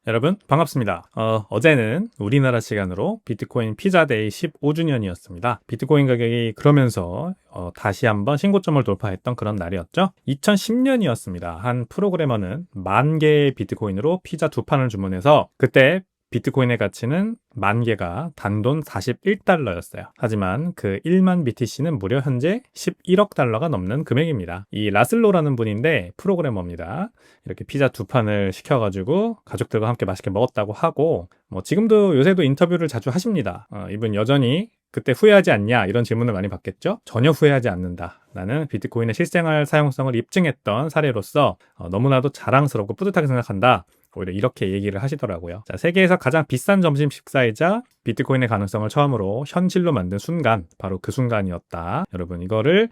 여러분 반갑습니다. 어제는 우리나라 시간으로 비트코인 피자데이 15주년이었습니다. 비트코인 가격이 그러면서 다시 한번 신고점을 돌파했던 그런 날이었죠. 2010년이었습니다. 한 프로그래머는 10,000개의 비트코인으로 피자 2판을 주문해서 그때 비트코인의 가치는 10,000개가 단돈 41달러였어요. 하지만 그 1만 BTC는 무려 현재 11억 달러가 넘는 금액입니다. 이 라슬로라는 분인데 프로그래머입니다. 이렇게 피자 2판을 시켜가지고 가족들과 함께 맛있게 먹었다고 하고, 지금도 요새도 인터뷰를 자주 하십니다. 이분 여전히 그때 후회하지 않냐 이런 질문을 많이 받겠죠. 전혀 후회하지 않는다. 나는 비트코인의 실생활 사용성을 입증했던 사례로서 너무나도 자랑스럽고 뿌듯하게 생각한다. 오히려 이렇게 얘기를 하시더라고요. 자, 세계에서 가장 비싼 점심 식사이자 비트코인의 가능성을 처음으로 현실로 만든 순간, 바로 그 순간이었다. 여러분 이거를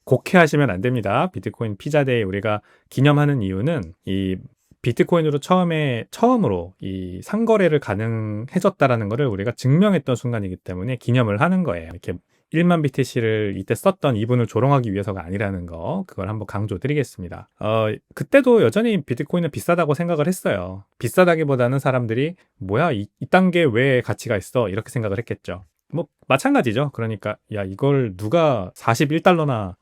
곡해하시면 안 됩니다. 비트코인 피자데이 우리가 기념하는 이유는 이 비트코인으로 처음으로 이 상거래를 가능해졌다라는 것을 우리가 증명했던 순간이기 때문에 기념을 하는 거예요. 이렇게 1만 BTC를 이때 썼던 이분을 조롱하기 위해서가 아니라는 거, 그걸 한번 강조드리겠습니다. 그때도 여전히 비트코인은 비싸다고 생각을 했어요. 비싸다기보다는 사람들이 뭐야 이 단계에 왜 가치가 있어 이렇게 생각을 했겠죠. 마찬가지죠. 그러니까 야 이걸 누가 41달러나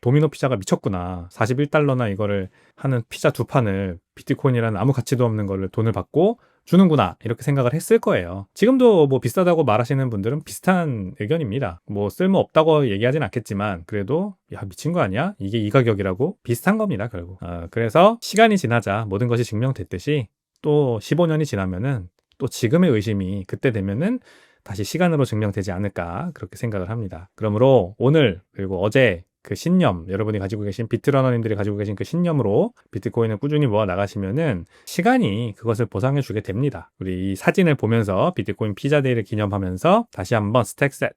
도미노 피자가 미쳤구나, 41달러나 이거를 하는 피자 2판을 비트코인이라는 아무 가치도 없는 거를 돈을 받고 주는구나 이렇게 생각을 했을 거예요. 지금도 비싸다고 말하시는 분들은 비슷한 의견입니다. 쓸모없다고 얘기하진 않겠지만 그래도 야 미친 거 아니야? 이게 이 가격이라고? 비슷한 겁니다 결국. 그래서 시간이 지나자 모든 것이 증명됐듯이 또 15년이 지나면은 또 지금의 의심이 그때 되면은 다시 시간으로 증명되지 않을까 그렇게 생각을 합니다. 그러므로 오늘 그리고 어제 그 신념, 여러분이 가지고 계신 비트러너님들이 가지고 계신 그 신념으로 비트코인을 꾸준히 모아 나가시면은 시간이 그것을 보상해 주게 됩니다. 우리 이 사진을 보면서 비트코인 피자데이를 기념하면서 다시 한번 스택셋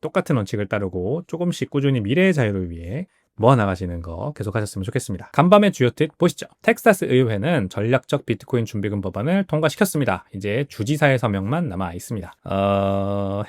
똑같은 원칙을 따르고 조금씩 꾸준히 미래의 자유를 위해 모아나가시는 거 계속하셨으면 좋겠습니다. 간밤의 주요 트윗 보시죠. 텍사스 의회는 전략적 비트코인 준비금 법안을 통과시켰습니다. 이제 주지사의 서명만 남아 있습니다.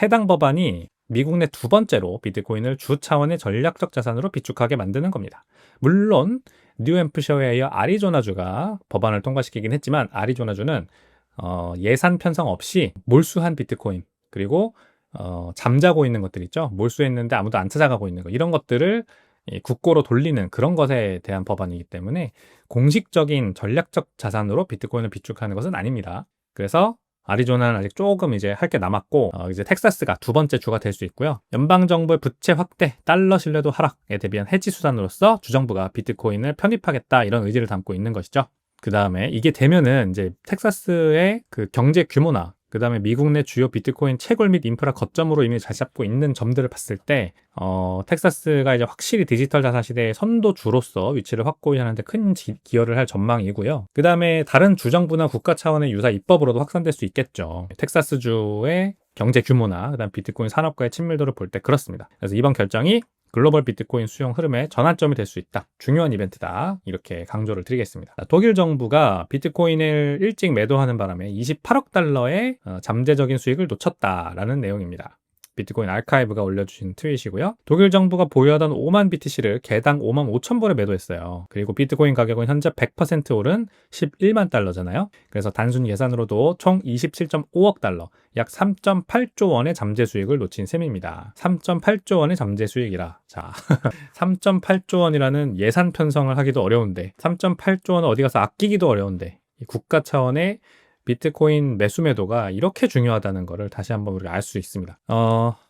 해당 법안이 미국 내 두 번째로 비트코인을 주 차원의 전략적 자산으로 비축하게 만드는 겁니다. 물론 뉴햄프셔에 이어 아리조나주가 법안을 통과시키긴 했지만 아리조나주는 예산 편성 없이 몰수한 비트코인, 그리고 잠자고 있는 것들 있죠. 몰수했는데 아무도 안 찾아가고 있는 거, 이런 것들을 국고로 돌리는 그런 것에 대한 법안이기 때문에 공식적인 전략적 자산으로 비트코인을 비축하는 것은 아닙니다. 그래서 아리조나는 아직 조금 이제 할 게 남았고, 이제 텍사스가 두 번째 주가 될 수 있고요. 연방정부의 부채 확대, 달러 신뢰도 하락에 대비한 해지 수단으로서 주정부가 비트코인을 편입하겠다 이런 의지를 담고 있는 것이죠. 그 다음에 이게 되면은 이제 텍사스의 그 경제 규모나 그 다음에 미국 내 주요 비트코인 채굴 및 인프라 거점으로 이미 자리 잡고 있는 점들을 봤을 때 텍사스가 이제 확실히 디지털 자산 시대의 선도주로서 위치를 확고히 하는데 큰 기여를 할 전망이고요. 그 다음에 다른 주정부나 국가 차원의 유사 입법으로도 확산될 수 있겠죠. 텍사스주의 경제 규모나 그다음 비트코인 산업과의 친밀도를 볼 때 그렇습니다. 그래서 이번 결정이 글로벌 비트코인 수용 흐름의 전환점이 될 수 있다. 중요한 이벤트다. 이렇게 강조를 드리겠습니다. 독일 정부가 비트코인을 일찍 매도하는 바람에 28억 달러의 잠재적인 수익을 놓쳤다라는 내용입니다. 비트코인 아카이브가 올려주신 트윗이고요. 독일 정부가 보유하던 5만 BTC를 개당 5만 5천 불에 매도했어요. 그리고 비트코인 가격은 현재 100% 오른 11만 달러잖아요. 그래서 단순 계산으로도 총 27.5억 달러, 약 3.8조 원의 잠재 수익을 놓친 셈입니다. 3.8조 원의 잠재 수익이라. 자, 3.8조 원이라는 예산 편성을 하기도 어려운데, 3.8조 원을 어디 가서 아끼기도 어려운데, 이 국가 차원의 비트코인 매수 매도가 이렇게 중요하다는 것을 다시 한번 우리가 알 수 있습니다.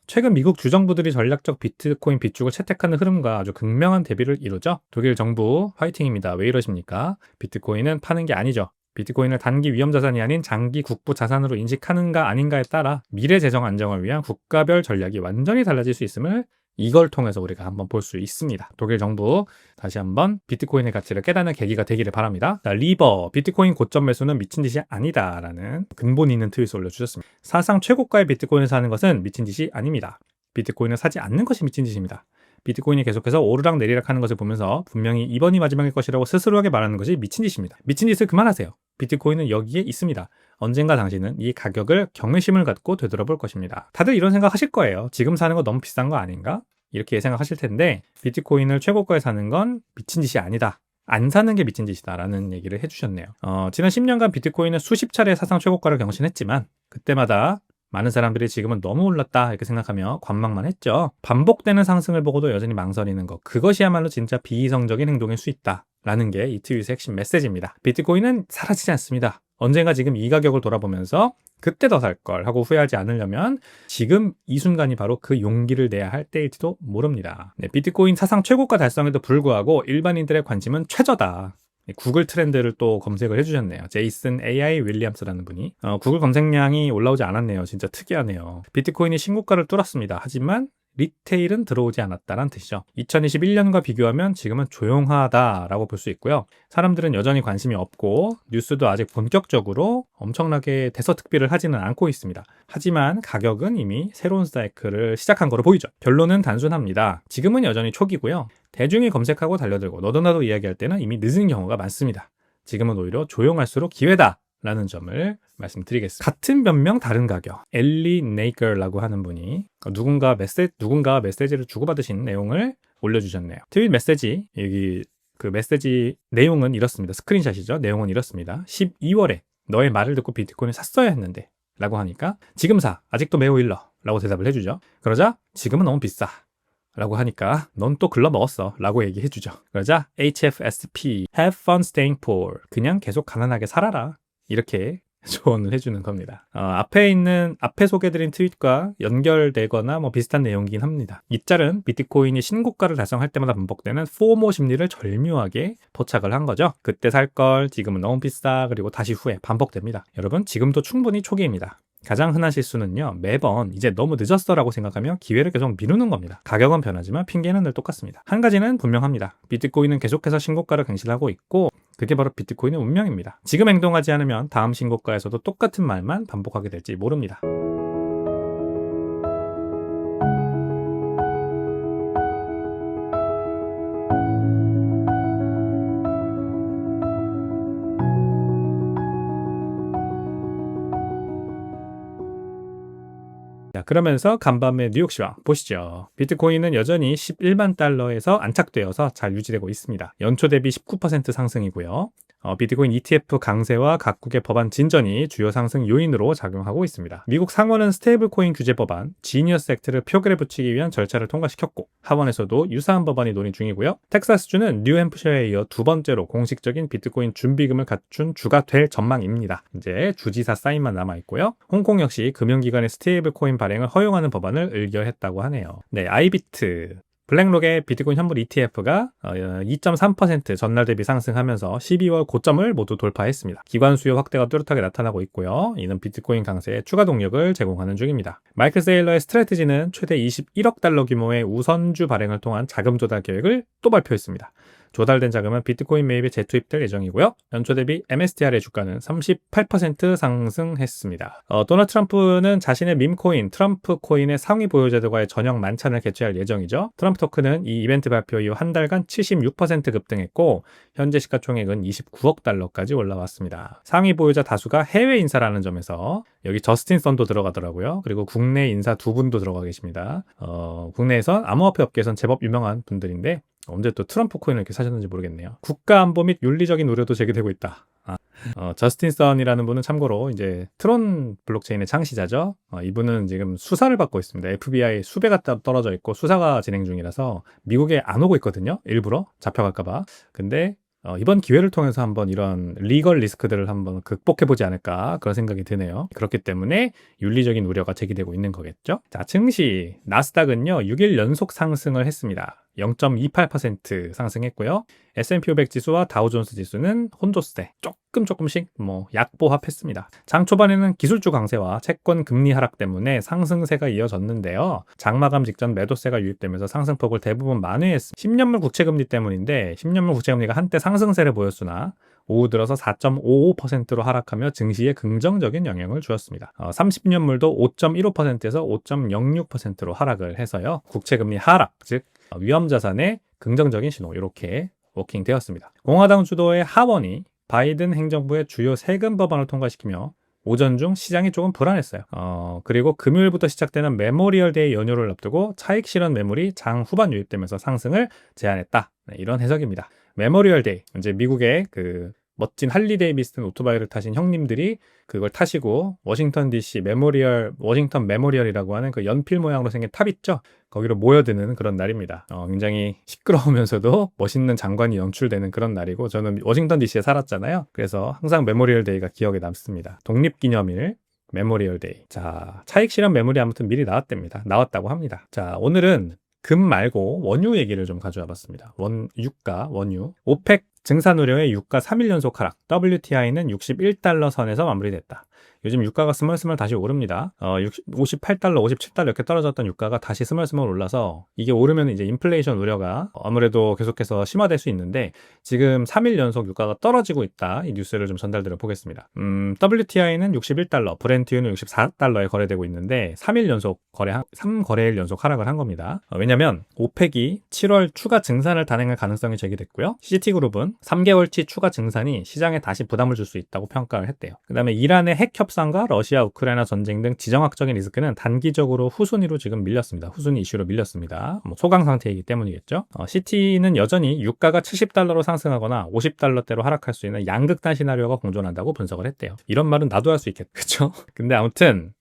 최근 미국 주정부들이 전략적 비트코인 비축을 채택하는 흐름과 아주 극명한 대비를 이루죠. 독일 정부 화이팅입니다. 왜 이러십니까? 비트코인은 파는 게 아니죠. 비트코인을 단기 위험 자산이 아닌 장기 국부 자산으로 인식하는가 아닌가에 따라 미래 재정 안정을 위한 국가별 전략이 완전히 달라질 수 있음을 이걸 통해서 우리가 한번 볼 수 있습니다. 독일 정부 다시 한번 비트코인의 가치를 깨닫는 계기가 되기를 바랍니다. 자, 리버 비트코인 고점 매수는 미친 짓이 아니다라는 근본 있는 트윗을 올려주셨습니다. 사상 최고가의 비트코인을 사는 것은 미친 짓이 아닙니다. 비트코인을 사지 않는 것이 미친 짓입니다. 비트코인이 계속해서 오르락 내리락 하는 것을 보면서 분명히 이번이 마지막일 것이라고 스스로에게 말하는 것이 미친 짓입니다. 미친 짓을 그만하세요. 비트코인은 여기에 있습니다. 언젠가 당신은 이 가격을 경외심을 갖고 되돌아볼 것입니다. 다들 이런 생각 하실 거예요. 지금 사는 거 너무 비싼 거 아닌가? 이렇게 생각하실 텐데 비트코인을 최고가에 사는 건 미친 짓이 아니다. 안 사는 게 미친 짓이다라는 얘기를 해주셨네요. 지난 10년간 비트코인은 수십 차례 사상 최고가를 경신했지만 그때마다 많은 사람들이 지금은 너무 올랐다 이렇게 생각하며 관망만 했죠. 반복되는 상승을 보고도 여전히 망설이는 것, 그것이야말로 진짜 비이성적인 행동일 수 있다 라는 게 이 트윗의 핵심 메시지입니다. 비트코인은 사라지지 않습니다. 언젠가 지금 이 가격을 돌아보면서 그때 더 살 걸 하고 후회하지 않으려면 지금 이 순간이 바로 그 용기를 내야 할 때일지도 모릅니다. 네, 비트코인 사상 최고가 달성에도 불구하고 일반인들의 관심은 최저다. 구글 트렌드를 또 검색을 해주셨네요. 제이슨 AI 윌리엄스라는 분이. 구글 검색량이 올라오지 않았네요. 진짜 특이하네요. 비트코인이 신고가를 뚫었습니다. 하지만 리테일은 들어오지 않았다는 뜻이죠. 2021년과 비교하면 지금은 조용하다라고 볼 수 있고요. 사람들은 여전히 관심이 없고 뉴스도 아직 본격적으로 엄청나게 대서특필을 하지는 않고 있습니다. 하지만 가격은 이미 새로운 사이클을 시작한 거로 보이죠. 결론은 단순합니다. 지금은 여전히 초기고요. 대중이 검색하고 달려들고 너도 나도 이야기할 때는 이미 늦은 경우가 많습니다. 지금은 오히려 조용할수록 기회다 라는 점을 말씀드리겠습니다. 같은 변명 다른 가격, 엘리 네이커라고 하는 분이 누군가 메시지를 주고받으신 내용을 올려주셨네요. 트윗 메시지, 여기 그 메시지 내용은 이렇습니다. 스크린샷이죠. 내용은 이렇습니다. 12월에 너의 말을 듣고 비트코인을 샀어야 했는데 라고 하니까 지금 사, 아직도 매우 일러 라고 대답을 해주죠. 그러자 지금은 너무 비싸 라고 하니까 넌 또 글러먹었어 라고 얘기해주죠. 그러자 HFSP, Have fun staying poor, 그냥 계속 가난하게 살아라 이렇게 조언을 해주는 겁니다. 앞에 소개드린 트윗과 연결되거나 뭐 비슷한 내용이긴 합니다. 이 짤은 비트코인이 신고가를 달성할 때마다 반복되는 포모 심리를 절묘하게 포착을 한 거죠. 그때 살 걸, 지금은 너무 비싸, 그리고 다시 후에 반복됩니다. 여러분, 지금도 충분히 초기입니다. 가장 흔한 실수는요, 매번 이제 너무 늦었어 라고 생각하며 기회를 계속 미루는 겁니다. 가격은 변하지만 핑계는 늘 똑같습니다. 한 가지는 분명합니다. 비트코인은 계속해서 신고가를 갱신하고 있고 그게 바로 비트코인의 운명입니다. 지금 행동하지 않으면 다음 신고가에서도 똑같은 말만 반복하게 될지 모릅니다. 자, 그러면서 간밤의 뉴욕 시황 보시죠. 비트코인은 여전히 11만 달러에서 안착되어서 잘 유지되고 있습니다. 연초 대비 19% 상승이고요. 비트코인 ETF 강세와 각국의 법안 진전이 주요 상승 요인으로 작용하고 있습니다. 미국 상원은 스테이블 코인 규제 법안 지니어스 액트를 표결에 붙이기 위한 절차를 통과시켰고 하원에서도 유사한 법안이 논의 중이고요. 텍사스주는 뉴햄프셔에 이어 두 번째로 공식적인 비트코인 준비금을 갖춘 주가 될 전망입니다. 이제 주지사 사인만 남아있고요. 홍콩 역시 금융기관의 스테이블 코인 발행을 허용하는 법안을 의결했다고 하네요. 네, 아이비트 블랙록의 비트코인 현물 ETF가 2.3% 전날 대비 상승하면서 12월 고점을 모두 돌파했습니다. 기관 수요 확대가 뚜렷하게 나타나고 있고요. 이는 비트코인 강세에 추가 동력을 제공하는 중입니다. 마이클 세일러의 스트래티지는 최대 21억 달러 규모의 우선주 발행을 통한 자금 조달 계획을 또 발표했습니다. 조달된 자금은 비트코인 매입에 재투입될 예정이고요. 연초 대비 MSTR의 주가는 38% 상승했습니다. 도널드 트럼프는 자신의 밈코인 트럼프 코인의 상위 보유자들과의 저녁 만찬을 개최할 예정이죠. 트럼프 토큰은 이 이벤트 발표 이후 한 달간 76% 급등했고 현재 시가총액은 29억 달러까지 올라왔습니다. 상위 보유자 다수가 해외 인사라는 점에서 여기 저스틴 선도 들어가더라고요. 그리고 국내 인사 두 분도 들어가 계십니다. 국내에선 암호화폐 업계에선 제법 유명한 분들인데 언제 또 트럼프 코인을 이렇게 사셨는지 모르겠네요. 국가안보 및 윤리적인 우려도 제기되고 있다. 저스틴 선이라는 분은 참고로 이제 트론 블록체인의 창시자죠. 이분은 지금 수사를 받고 있습니다. FBI 수배가 떨어져 있고 수사가 진행 중이라서 미국에 안 오고 있거든요. 일부러 잡혀갈까봐. 근데 이번 기회를 통해서 한번 이런 리걸 리스크들을 한번 극복해보지 않을까 그런 생각이 드네요. 그렇기 때문에 윤리적인 우려가 제기되고 있는 거겠죠. 자, 증시 나스닥은요 6일 연속 상승을 했습니다. 0.28% 상승했고요. S&P 500 지수와 다우존스 지수는 혼조세 조금씩 약보합했습니다. 장 초반에는 기술주 강세와 채권 금리 하락 때문에 상승세가 이어졌는데요. 장마감 직전 매도세가 유입되면서 상승폭을 대부분 만회했습니다. 10년물 국채금리 때문인데 10년물 국채금리가 한때 상승세를 보였으나 오후 들어서 4.55%로 하락하며 증시에 긍정적인 영향을 주었습니다. 30년물도 5.15%에서 5.06%로 하락을 해서요. 국채금리 하락, 즉 위험자산의 긍정적인 신호 이렇게 워킹되었습니다. 공화당 주도의 하원이 바이든 행정부의 주요 세금 법안을 통과시키며 오전 중 시장이 조금 불안했어요. 그리고 금요일부터 시작되는 메모리얼 데이 연휴를 앞두고 차익 실현 매물이 장 후반 유입되면서 상승을 제한했다. 네, 이런 해석입니다. 메모리얼 데이, 이제 미국의 그 멋진 할리 데이비슨 오토바이를 타신 형님들이 그걸 타시고 워싱턴 DC 워싱턴 메모리얼이라고 하는 그 연필 모양으로 생긴 탑 있죠? 거기로 모여드는 그런 날입니다. 굉장히 시끄러우면서도 멋있는 장관이 연출되는 그런 날이고, 저는 워싱턴 DC에 살았잖아요. 그래서 항상 메모리얼 데이가 기억에 남습니다. 독립기념일 메모리얼 데이. 자, 차익 실현 메모리 아무튼 미리 나왔다고 합니다. 자, 오늘은 금 말고 원유 얘기를 좀 가져와 봤습니다. 유가, 원유. 오펙 증산 우려의 유가 3일 연속 하락. WTI는 61달러 선에서 마무리됐다. 요즘 유가가 스멀스멀 다시 오릅니다. 58달러, 57달러 이렇게 떨어졌던 유가가 다시 스멀스멀 올라서, 이게 오르면 이제 인플레이션 우려가 아무래도 계속해서 심화될 수 있는데, 지금 3일 연속 유가가 떨어지고 있다. 이 뉴스를 좀 전달드려 보겠습니다. WTI는 61달러, 브렌트유는 64달러에 거래되고 있는데 3거래일 연속 하락을 한 겁니다. 왜냐면 오펙이 7월 추가 증산을 단행할 가능성이 제기됐고요. 시티그룹은 3개월치 추가 증산이 시장에 다시 부담을 줄 수 있다고 평가를 했대요. 그 다음에 이란의 핵 협상과 러시아 우크라이나 전쟁 등 지정학적인 리스크는 단기적으로 후순위로 지금 밀렸습니다. 후순위 이슈로 밀렸습니다. 소강 상태이기 때문이겠죠. 시티는 여전히 유가가 70달러로 상승하거나 50달러대로 하락할 수 있는 양극단 시나리오가 공존한다고 분석을 했대요. 이런 말은 나도 할 수 있겠죠. 근데 아무튼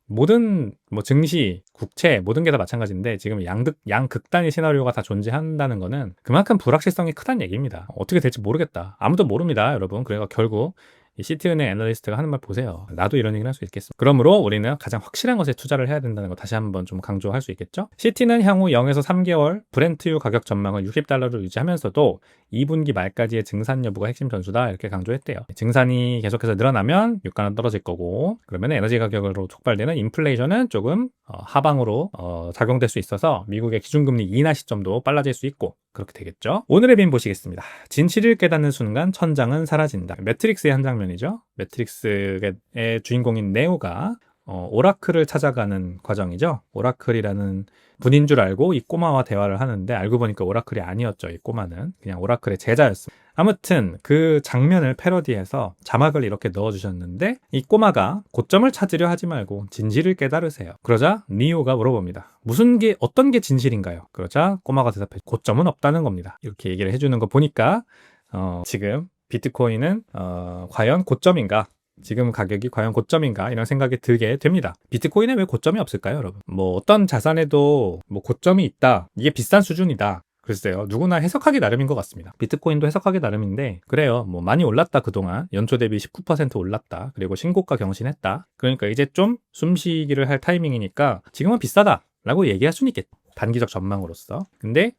모든 증시, 국채 모든 게 다 마찬가지인데, 지금 양극단의 시나리오가 다 존재한다는 거는 그만큼 불확실성이 크다는 얘기입니다. 어떻게 될지 모르겠다. 아무도 모릅니다, 여러분. 그래서 결국 이 시티은행 애널리스트가 하는 말 보세요. 나도 이런 얘기를 할 수 있겠습니다. 그러므로 우리는 가장 확실한 것에 투자를 해야 된다는 거 다시 한번 좀 강조할 수 있겠죠. 시티는 향후 0에서 3개월 브렌트유 가격 전망을 60달러로 유지하면서도 2분기 말까지의 증산 여부가 핵심 변수다, 이렇게 강조했대요. 증산이 계속해서 늘어나면 유가는 떨어질 거고, 그러면 에너지 가격으로 촉발되는 인플레이션은 조금 하방으로 작용될 수 있어서 미국의 기준금리 인하 시점도 빨라질 수 있고, 그렇게 되겠죠. 오늘의 빔 보시겠습니다. 진실을 깨닫는 순간 천장은 사라진다. 매트릭스의 한 장면이죠. 매트릭스의 주인공인 네오가 오라클을 찾아가는 과정이죠. 오라클이라는 분인 줄 알고 이 꼬마와 대화를 하는데, 알고 보니까 오라클이 아니었죠. 이 꼬마는 그냥 오라클의 제자였습니다. 아무튼 그 장면을 패러디해서 자막을 이렇게 넣어주셨는데, 이 꼬마가 고점을 찾으려 하지 말고 진실을 깨달으세요. 그러자 니오가 물어봅니다. 어떤 게 진실인가요? 그러자 꼬마가 대답해, 고점은 없다는 겁니다. 이렇게 얘기를 해주는 거 보니까 지금 비트코인은 과연 고점인가? 지금 가격이 과연 고점인가? 이런 생각이 들게 됩니다. 비트코인에 왜 고점이 없을까요, 여러분? 어떤 자산에도 고점이 있다, 이게 비싼 수준이다, 글쎄요, 누구나 해석하기 나름인 것 같습니다. 비트코인도 해석하기 나름인데, 그래요, 많이 올랐다, 그동안 연초 대비 19% 올랐다, 그리고 신고가 경신했다. 그러니까 이제 좀 숨쉬기를 할 타이밍이니까 지금은 비싸다 라고 얘기할 수는 있겠다, 단기적 전망으로서. 근데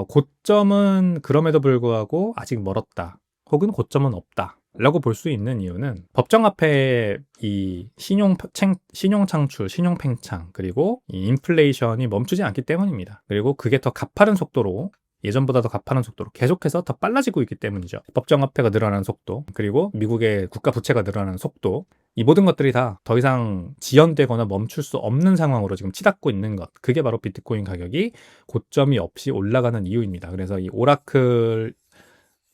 고점은 그럼에도 불구하고 아직 멀었다, 혹은 고점은 없다 라고 볼 수 있는 이유는, 법정 앞에 이 신용 창출, 신용 팽창, 그리고 이 인플레이션이 멈추지 않기 때문입니다. 그리고 그게 더 가파른 속도로, 예전보다 더 가파른 속도로 계속해서 더 빨라지고 있기 때문이죠. 법정 화폐가 늘어나는 속도, 그리고 미국의 국가 부채가 늘어나는 속도, 이 모든 것들이 다 더 이상 지연되거나 멈출 수 없는 상황으로 지금 치닫고 있는 것, 그게 바로 비트코인 가격이 고점이 없이 올라가는 이유입니다. 그래서 이 오라클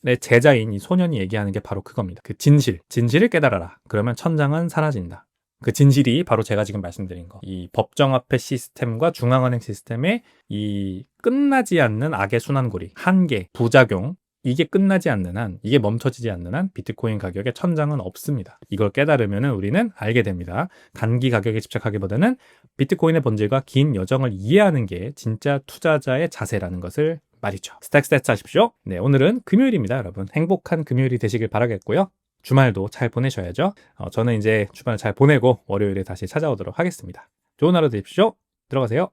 내 제자인 이 소년이 얘기하는 게 바로 그겁니다. 그 진실을 깨달아라. 그러면 천장은 사라진다. 그 진실이 바로 제가 지금 말씀드린 거. 이 법정화폐 시스템과 중앙은행 시스템의 이 끝나지 않는 악의 순환고리, 한계, 부작용, 이게 끝나지 않는 한, 이게 멈춰지지 않는 한 비트코인 가격의 천장은 없습니다. 이걸 깨달으면 우리는 알게 됩니다. 단기 가격에 집착하기보다는 비트코인의 본질과 긴 여정을 이해하는 게 진짜 투자자의 자세라는 것을 말이죠. 스택스tats 하십시오. 네, 오늘은 금요일입니다, 여러분. 행복한 금요일이 되시길 바라겠고요. 주말도 잘 보내셔야죠. 저는 이제 주말 잘 보내고 월요일에 다시 찾아오도록 하겠습니다. 좋은 하루 되십시오. 들어가세요.